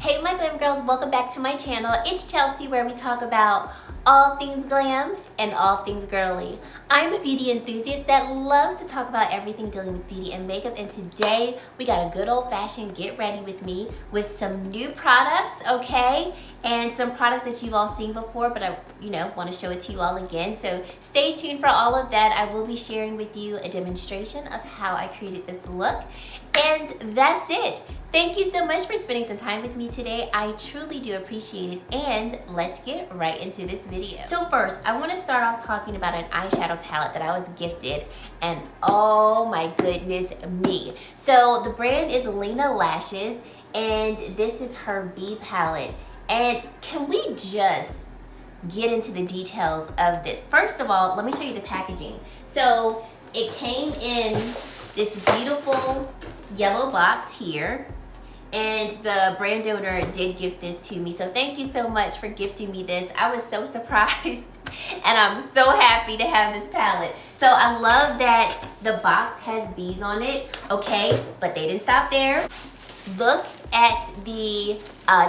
Hey my glam girls, welcome back to my channel. It's Chelsea, where we talk about all things glam and all things girly. I'm a beauty enthusiast that loves to talk about everything dealing with beauty and makeup, and today we got a good old-fashioned get ready with me with some new products, okay? And some products that you've all seen before, but I want to show it to you all again. So stay tuned for all of that. I will be sharing with you a demonstration of how I created this look. And that's it. Thank you so much for spending some time with me today. I truly do appreciate it, and let's get right into this video. So first, I want to start off talking about an eyeshadow palette that I was gifted, and oh my goodness me. So the brand is Lena Lashes, and this is her B palette. And can we just get into the details of this? First of all, let me show you the packaging. So it came in this beautiful yellow box here, and the brand owner did gift this to me, so thank you so much for gifting me this. I was so surprised and I'm so happy to have this palette. So I love that the box has bees on it, okay, but they didn't stop there. Look at the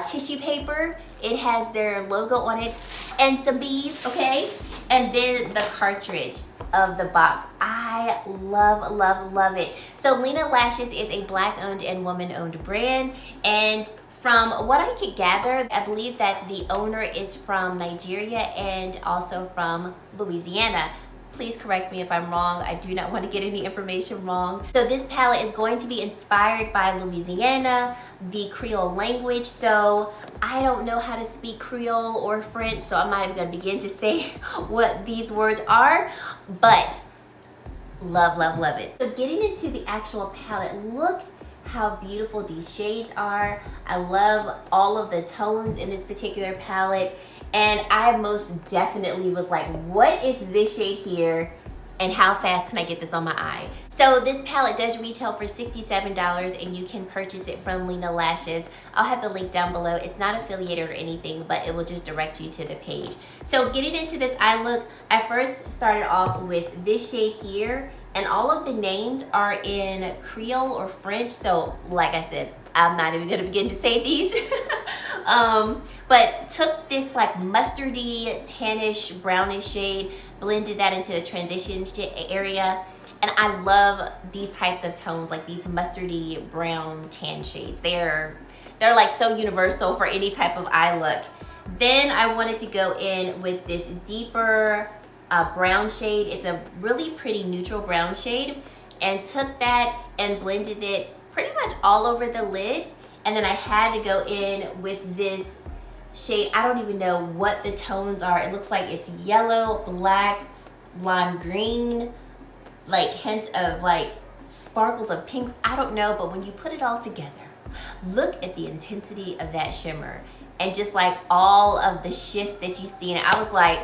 tissue paper. It has their logo on it and some bees, okay, and then the cartridge of the box. I love it. So Lena Lashes is a black owned and woman owned brand, and from what I could gather, I believe that the owner is from Nigeria and also from Louisiana. Please correct me if I'm wrong. I do not want to get any information wrong. So this palette is going to be inspired by Louisiana, the Creole language. So I don't know how to speak Creole or French, so I'm not even going to begin to say what these words are, but love it. So getting into the actual palette, look how beautiful these shades are. I love all of the tones in this particular palette. And I most definitely was like, what is this shade here? And how fast can I get this on my eye? So this palette does retail for $67, and you can purchase it from Lena Lashes. I'll have the link down below. It's not affiliated or anything, but it will just direct you to the page. So getting into this eye look, I first started off with this shade here, and all of the names are in Creole or French. So like I said, I'm not even gonna begin to say these. But took this like mustardy, tannish, brownish shade, blended that into a transition area. And I love these types of tones, like these mustardy, brown, tan shades. They're like so universal for any type of eye look. Then I wanted to go in with this deeper brown shade. It's a really pretty neutral brown shade, and took that and blended it pretty much all over the lid. And then I had to go in with this shade. I don't even know what the tones are. It looks like it's yellow, black, lime green, like hints of like sparkles of pinks. I don't know, but when you put it all together, look at the intensity of that shimmer and just like all of the shifts that you see. And I was like,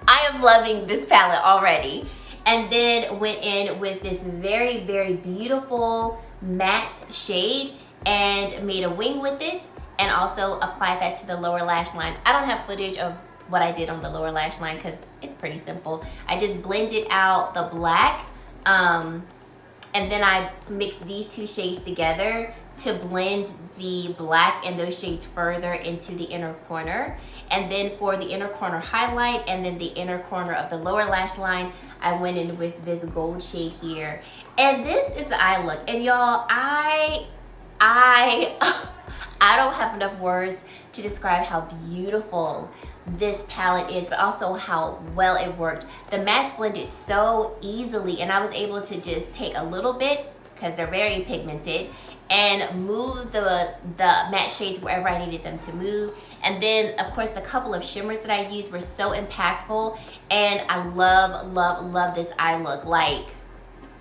I am loving this palette already. And then went in with this very beautiful matte shade and made a wing with it, and also applied that to the lower lash line. I don't have footage of what I did on the lower lash line because it's pretty simple. I just blended out the black, and then I mixed these two shades together to blend the black and those shades further into the inner corner. And then for the inner corner highlight and then the inner corner of the lower lash line, I went in with this gold shade here. And this is the eye look. And y'all, I don't have enough words to describe how beautiful this palette is, but also how well it worked. The mattes blended so easily, and I was able to just take a little bit, because they're very pigmented, and move the matte shades wherever I needed them to move. And then of course the couple of shimmers that I used were so impactful, and I love this eye look. Like,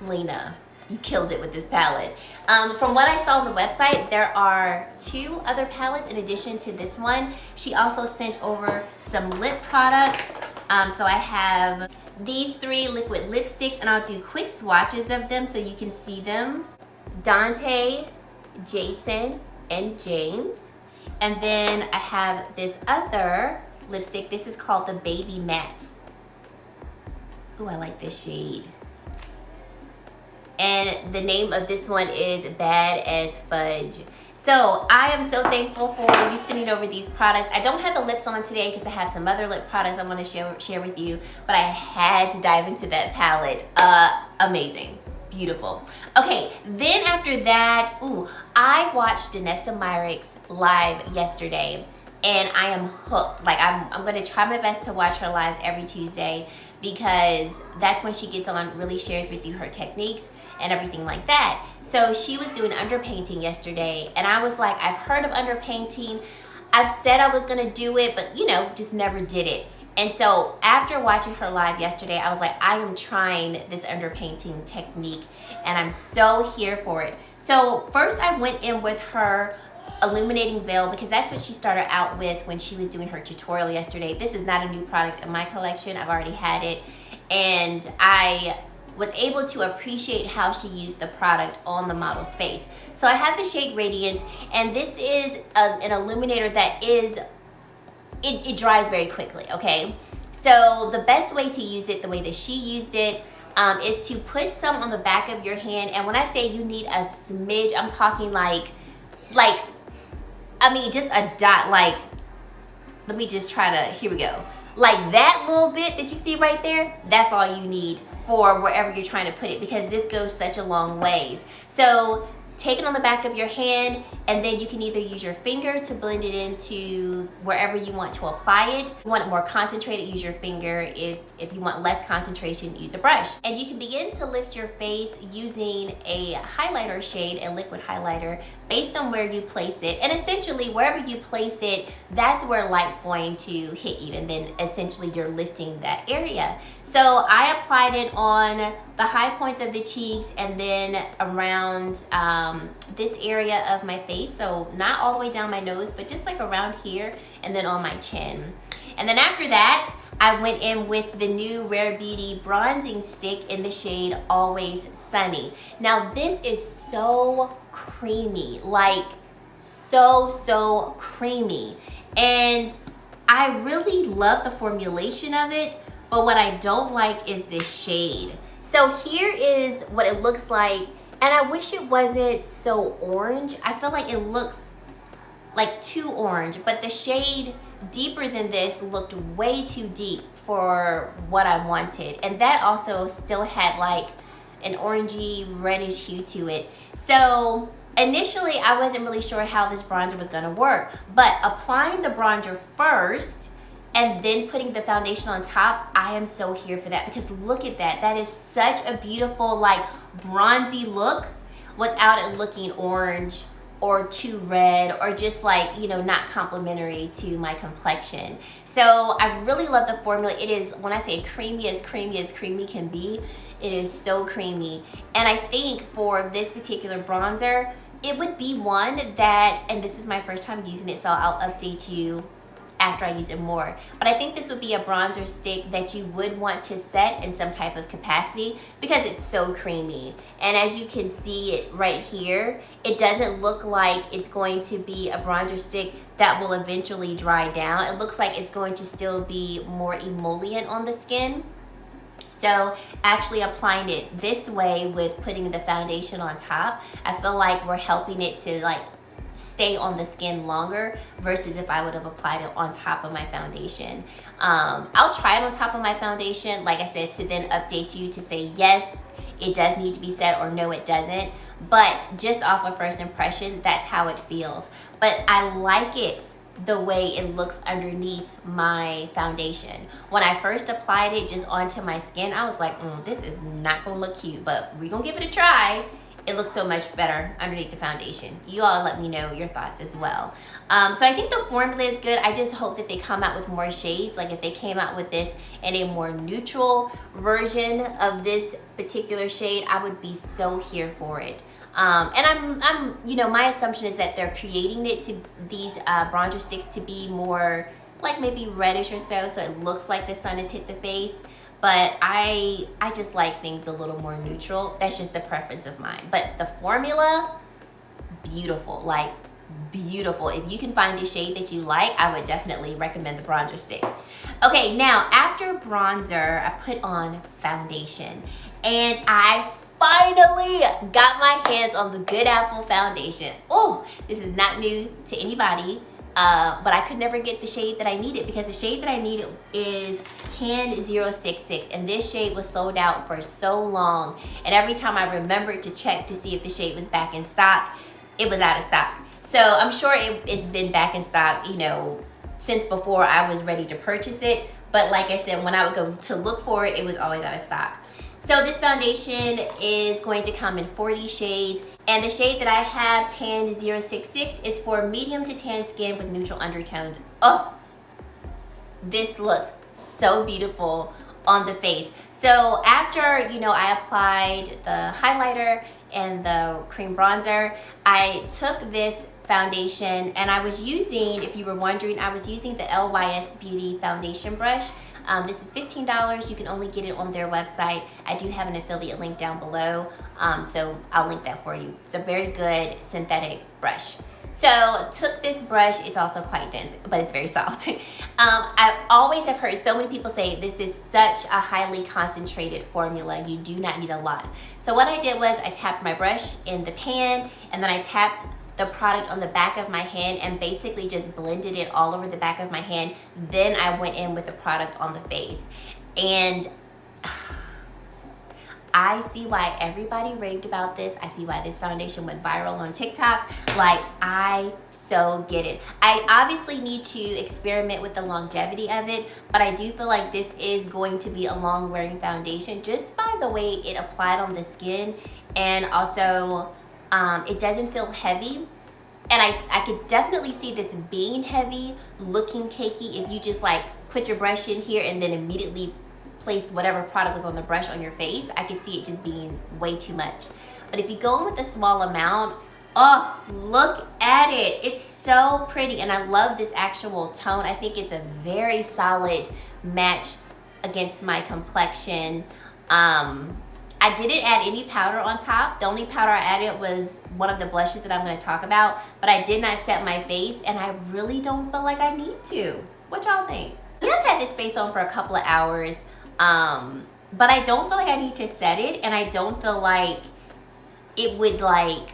Lena, you killed it with this palette. From what I saw on the website, there are 2 other palettes in addition to this one. She also sent over some lip products. So I have these 3 liquid lipsticks, and I'll do quick swatches of them so you can see them. Dante, Jason, and James. And then I have this other lipstick. This is called the Baby Matte. Ooh, I like this shade. And the name of this one is Bad as Fudge. So I am so thankful for you sending over these products. I don't have the lips on today because I have some other lip products I want to share with you, but I had to dive into that palette. Amazing. Beautiful. Okay, then after that, I watched Danessa Myricks live yesterday, and I am hooked. Like, I'm going to try my best to watch her lives every Tuesday, because that's when she gets on, really shares with you her techniques and everything like that. So she was doing underpainting yesterday, and I was like, I've heard of underpainting. I've said I was gonna do it, but you know, just never did it. And so after watching her live yesterday, I was like, I am trying this underpainting technique, and I'm so here for it. So first I went in with her illuminating veil, because that's what she started out with when she was doing her tutorial yesterday. This is not a new product in my collection. I've already had it, and I was able to appreciate how she used the product on the model's face. So I have the shade Radiant, and this is an illuminator that is, it dries very quickly, okay? So the best way to use it, the way that she used it, is to put some on the back of your hand. And when I say you need a smidge, I'm talking like, I mean, just a dot, like, let me just try to, here we go. Like that little bit that you see right there, that's all you need for wherever you're trying to put it, because this goes such a long ways. So take it on the back of your hand, and then you can either use your finger to blend it into wherever you want to apply it. If you want it more concentrated, use your finger. If you want less concentration, use a brush. And you can begin to lift your face using a highlighter shade, a liquid highlighter, based on where you place it. And essentially, wherever you place it, that's where light's going to hit you, and then essentially you're lifting that area. So I applied it on the high points of the cheeks, and then around this area of my face. So not all the way down my nose, but just like around here, and then on my chin. And then after that, I went in with the new Rare Beauty bronzing stick in the shade Always Sunny. Now this is so creamy, like so creamy. And I really love the formulation of it, but what I don't like is this shade. So here is what it looks like, and I wish it wasn't so orange. I feel like it looks like too orange, but the shade deeper than this looked way too deep for what I wanted. And that also still had like an orangey reddish hue to it. So initially I wasn't really sure how this bronzer was gonna work, but applying the bronzer first and then putting the foundation on top, I am so here for that, because look at that. That is such a beautiful, like, bronzy look without it looking orange or too red, or just like, you know, not complimentary to my complexion. So I really love the formula. It is, when I say creamy as creamy can be, it is so creamy. And I think for this particular bronzer, it would be one that, and this is my first time using it, so I'll update you after I use it more. But I think this would be a bronzer stick that you would want to set in some type of capacity, because it's so creamy. And as you can see it right here, it doesn't look like it's going to be a bronzer stick that will eventually dry down. It looks like it's going to still be more emollient on the skin. So actually applying it this way with putting the foundation on top, I feel like we're helping it to like stay on the skin longer, versus if I would have applied it on top of my foundation. I'll try it on top of my foundation, like I said, to then update you to say yes, it does need to be set, or no, it doesn't. But just off of first impression, that's how it feels. But I like it the way it looks underneath my foundation. When I first applied it just onto my skin, I was like, this is not gonna look cute, but we're gonna give it a try. It looks so much better underneath the foundation. You all let me know your thoughts as well. So I think the formula is good. I just hope that they come out with more shades. Like if they came out with this in a more neutral version of this particular shade, I would be so here for it. And I'm, you know, my assumption is that they're creating it to these bronzer sticks to be more like maybe reddish or so it looks like the sun has hit the face. But I just like things a little more neutral. That's just a preference of mine. But the formula, beautiful, like beautiful. If you can find a shade that you like, I would definitely recommend the bronzer stick. Okay, now after bronzer, I put on foundation, and I finally got my hands on the Good Apple foundation. Oh, this is not new to anybody, but I could never get the shade that I needed because the shade that I needed is Tan 066, and this shade was sold out for so long, and every time I remembered to check to see if the shade was back in stock, it was out of stock. So I'm sure it's been back in stock, you know, since before I was ready to purchase it. But like I said, when I would go to look for it, it was always out of stock. So this foundation is going to come in 40 shades. And the shade that I have, Tan 066, is for medium to tan skin with neutral undertones. Oh, this looks so beautiful on the face. So after, you know, I applied the highlighter and the cream bronzer, I took this foundation and I was using, if you were wondering, I was using the LYS Beauty foundation brush. This is $15. You can only get it on their website. I do have an affiliate link down below, so I'll link that for you. It's a very good synthetic brush. So took this brush, it's also quite dense, but it's very soft. I always have heard so many people say this is such a highly concentrated formula, you do not need a lot. So what I did was I tapped my brush in the pan, and then I tapped the product on the back of my hand and basically just blended it all over the back of my hand. Then I went in with the product on the face. And I see why everybody raved about this. I see why this foundation went viral on TikTok. Like, I so get it. I obviously need to experiment with the longevity of it, but I do feel like this is going to be a long wearing foundation just by the way it applied on the skin. And also, it doesn't feel heavy. And I could definitely see this being heavy, looking cakey if you just like put your brush in here and then immediately place whatever product was on the brush on your face. I could see it just being way too much. But if you go in with a small amount, oh, look at it. It's so pretty, and I love this actual tone. I think it's a very solid match against my complexion. I didn't add any powder on top. The only powder I added was one of the blushes that I'm going to talk about, but I did not set my face, and I really don't feel like I need to. What y'all think? I've had this face on for a couple of hours, but I don't feel like I need to set it, and I don't feel like it would like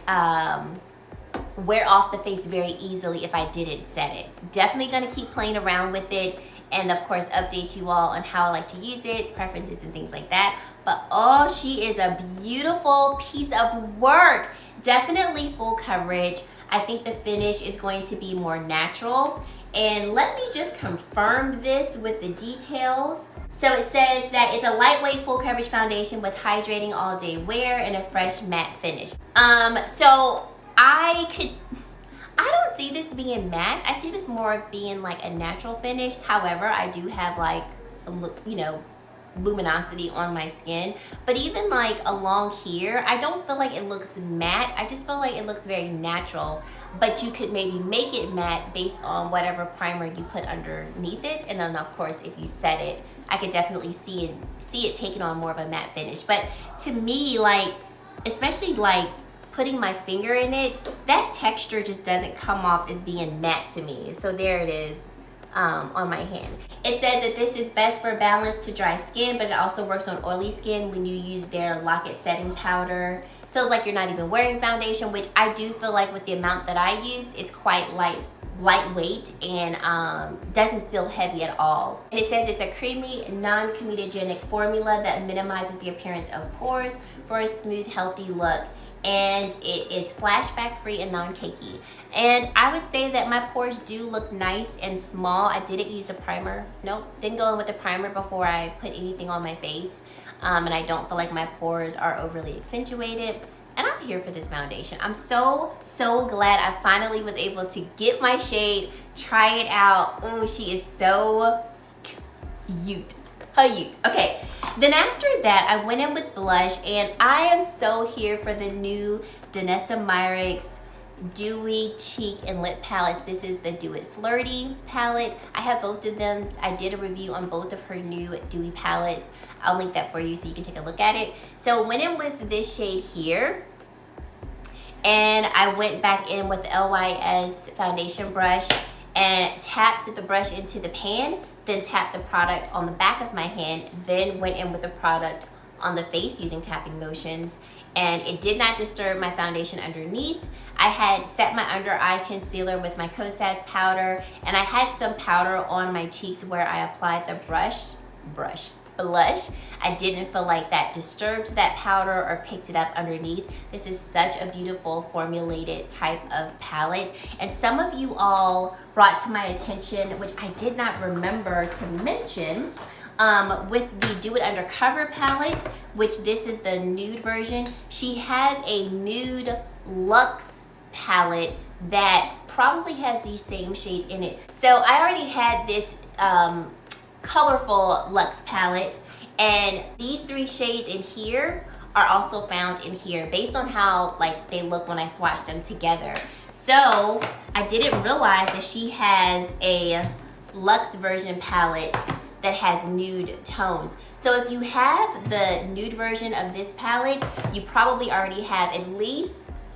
wear off the face very easily if I didn't set it. Definitely going to keep playing around with it, and of course update you all on how I like to use it, preferences and things like that. But oh, she is a beautiful piece of work. Definitely full coverage. I think the finish is going to be more natural. And let me just confirm this with the details. So it says that it's a lightweight full coverage foundation with hydrating all day wear and a fresh matte finish. So I don't see this being matte. I see this more being like a natural finish. However, I do have like, you know, luminosity on my skin, but even like along here, I don't feel like it looks matte. I just feel like it looks very natural, but you could maybe make it matte based on whatever primer you put underneath it. And then of course, if you set it, I could definitely see it taking on more of a matte finish. But to me, like, especially like putting my finger in it, that texture just doesn't come off as being matte to me. So there it is. On my hand. It says that this is best for balanced to dry skin, but it also works on oily skin when you use their Lock It setting powder. Feels like you're not even wearing foundation, which I do feel like with the amount that I use, it's quite lightweight and doesn't feel heavy at all. And it says it's a creamy, non-comedogenic formula that minimizes the appearance of pores for a smooth, healthy look. And it is flashback free and non-cakey. And I would say that my pores do look nice and small. I didn't use a primer. Nope, didn't go in with a primer before I put anything on my face. And I don't feel like my pores are overly accentuated. And I'm here for this foundation. I'm so glad I finally was able to get my shade, try it out. Oh, she is so cute. Okay, then after that, I went in with blush, and I am so here for the new Danessa Myricks Dewy Cheek and Lip Palettes. This is the Do It Flirty palette. I have both of them. I did a review on both of her new dewy palettes. I'll link that for you so you can take a look at it. So I went in with this shade here, and I went back in with the LYS foundation brush and tapped the brush into the pan, then tapped the product on the back of my hand, then went in with the product on the face using tapping motions. and it did not disturb my foundation underneath. I had set my under eye concealer with my Cashapp powder, and I had some powder on my cheeks where I applied the blush. I didn't feel like that disturbed that powder or picked it up underneath. This is such a beautiful formulated type of palette, and some of you all brought to my attention, which I did not remember to mention, with the Do It Undercover palette, which this is the nude version. She has a nude luxe palette that probably has these same shades in it. So I already had this colorful luxe palette, and these 3 shades in here are also found in here based on how like they look when I swatched them together. So I didn't realize that she has a luxe version palette that has nude tones. So if you have the nude version of this palette, you probably already have at least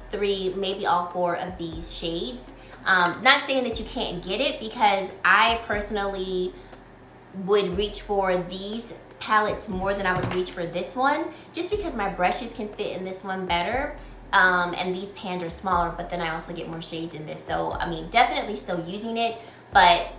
3, maybe all 4 of these shades. Not saying that you can't get it, because I personally would reach for these palettes more than I would reach for this one, just because my brushes can fit in this one better. And these pans are smaller, but then I also get more shades in this. So I mean, definitely still using it, but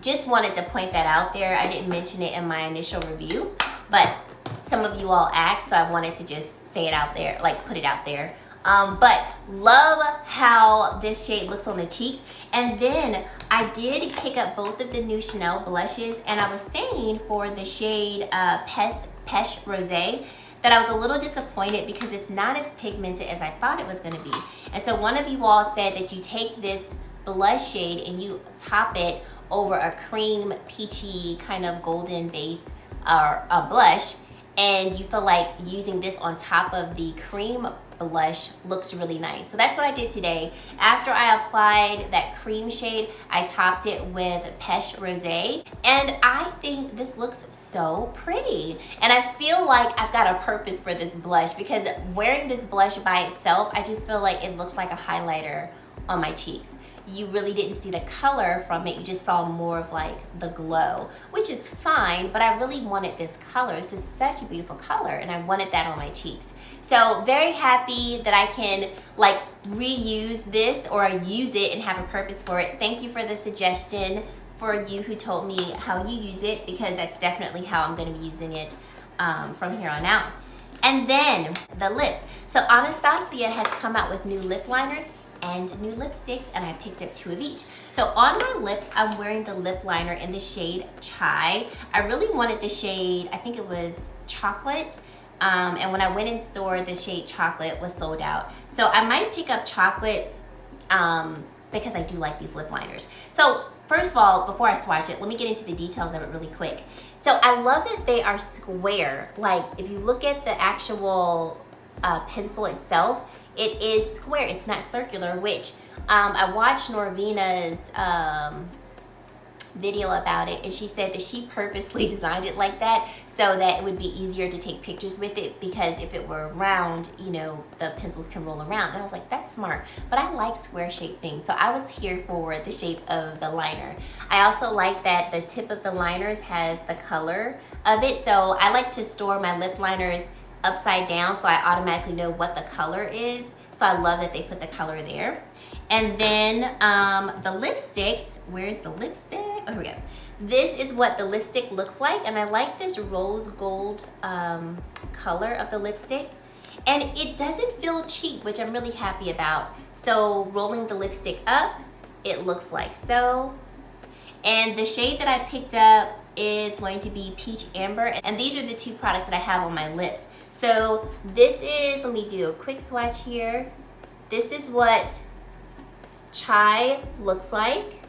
just wanted to point that out there. I didn't mention it in my initial review, but some of you all asked, so I wanted to just say it out there, like put it out there. But love how this shade looks on the cheeks. And then I did pick up both of the new Chanel blushes, and I was saying for the shade Peche Rosé that I was a little disappointed because it's not as pigmented as I thought it was going to be. And so one of you all said that you take this blush shade and you top it over a cream peachy kind of golden base or a blush, and you feel like using this on top of the cream blush looks really nice. So that's what I did today. After I applied that cream shade, I topped it with Peche Rosé, and I think this looks so pretty. And I feel like I've got a purpose for this blush, because wearing this blush by itself, I just feel like it looks like a highlighter on my cheeks. You really didn't see the color from it, you just saw more of like the glow, which is fine, but I really wanted this color. This is such a beautiful color, and I wanted that on my cheeks. So very happy that I can like reuse this or use it and have a purpose for it. Thank you for the suggestion, for you who told me how you use it, because that's definitely how I'm going to be using it from here on out. And then the lips. So Anastasia has come out with new lip liners and new lipsticks, and I picked up 2 of each. So on my lips, I'm wearing the lip liner in the shade Chai. I really wanted the shade, I think it was Chocolate. And when I went in store, the shade Chocolate was sold out. So I might pick up Chocolate because I do like these lip liners. So first of all, before I swatch it, let me get into the details of it really quick. So I love that they are square. Like if you look at the actual pencil itself, it is square, it's not circular, which I watched Norvina's video about it, and she said that she purposely designed it like that so that it would be easier to take pictures with it, because if it were round, you know, the pencils can roll around. And I was like, that's smart, but I like square shaped things, so I was here for the shape of the liner. I also like that the tip of the liners has the color of it, so I like to store my lip liners upside down so I automatically know what the color is. So I love that they put the color there. And then the lipsticks, where's the lipstick? Oh, here we go. This is what the lipstick looks like, and I like this rose gold color of the lipstick. And it doesn't feel cheap, which I'm really happy about. So rolling the lipstick up, it looks like so. And the shade that I picked up is going to be Peach Amber, and these are the 2 products that I have on my lips. So this is, let me do a quick swatch here. This is what Chai looks like,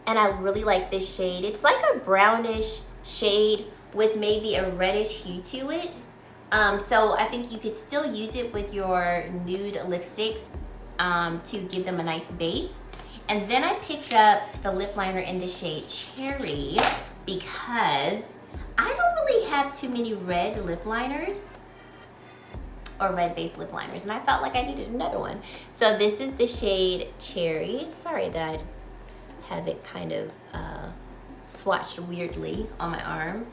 and I really like this shade. It's like a brownish shade with maybe a reddish hue to it. So I think you could still use it with your nude lipsticks to give them a nice base. And then I picked up the lip liner in the shade Cherry, because I don't really have too many red lip liners or red based lip liners, and I felt like I needed another one. So this is the shade Cherry. Sorry that I have it kind of swatched weirdly on my arm.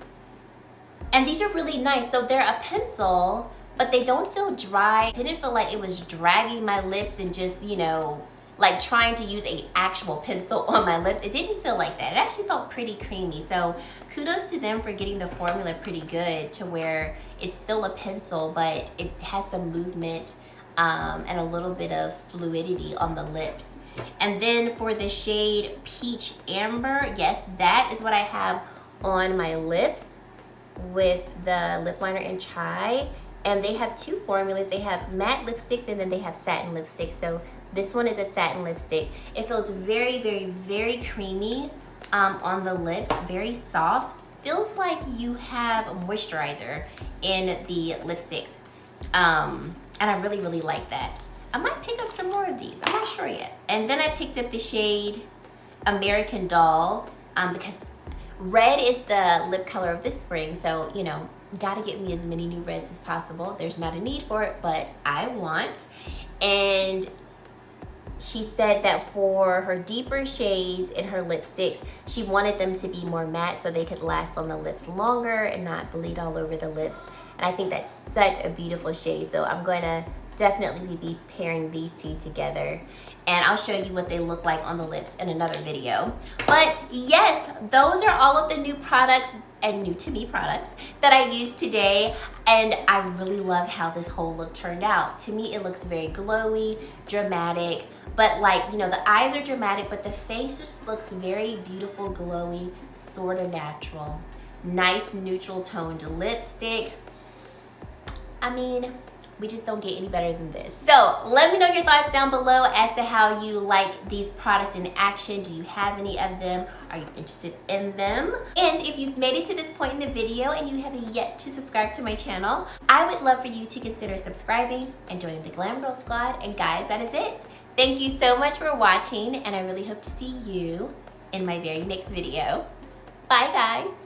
And these are really nice. So they're a pencil, but they don't feel dry. Didn't feel like it was dragging my lips and just, you know, like trying to use an actual pencil on my lips. It didn't feel like that. It actually felt pretty creamy. So kudos to them for getting the formula pretty good to where it's still a pencil, but it has some movement and a little bit of fluidity on the lips. And then for the shade Peach Amber, yes, that is what I have on my lips with the lip liner in Chai. And they have two formulas. They have matte lipsticks and then they have satin lipsticks. So this one is a satin lipstick. It feels very, very, very creamy on the lips, very soft. Feels like you have moisturizer in the lipsticks. And I really, really like that. I might pick up some more of these. I'm not sure yet. And then I picked up the shade American Doll because red is the lip color of the spring. So, you know, gotta get me as many new reds as possible. There's not a need for it, but I want. And she said that for her deeper shades in her lipsticks, she wanted them to be more matte so they could last on the lips longer and not bleed all over the lips. And I think that's such a beautiful shade. So I'm going to definitely be pairing these two together. And I'll show you what they look like on the lips in another video. But yes, those are all of the new products and new to me products that I used today. And I really love how this whole look turned out. To me, it looks very glowy, dramatic, but like, you know, the eyes are dramatic, but the face just looks very beautiful, glowy, sort of natural. Nice neutral toned lipstick. I mean, we just don't get any better than this. So let me know your thoughts down below as to how you like these products in action. Do you have any of them? Are you interested in them? And if you've made it to this point in the video and you haven't yet to subscribe to my channel, I would love for you to consider subscribing and joining the Glam Girl Squad. And guys, that is it. Thank you so much for watching, and I really hope to see you in my very next video. Bye guys.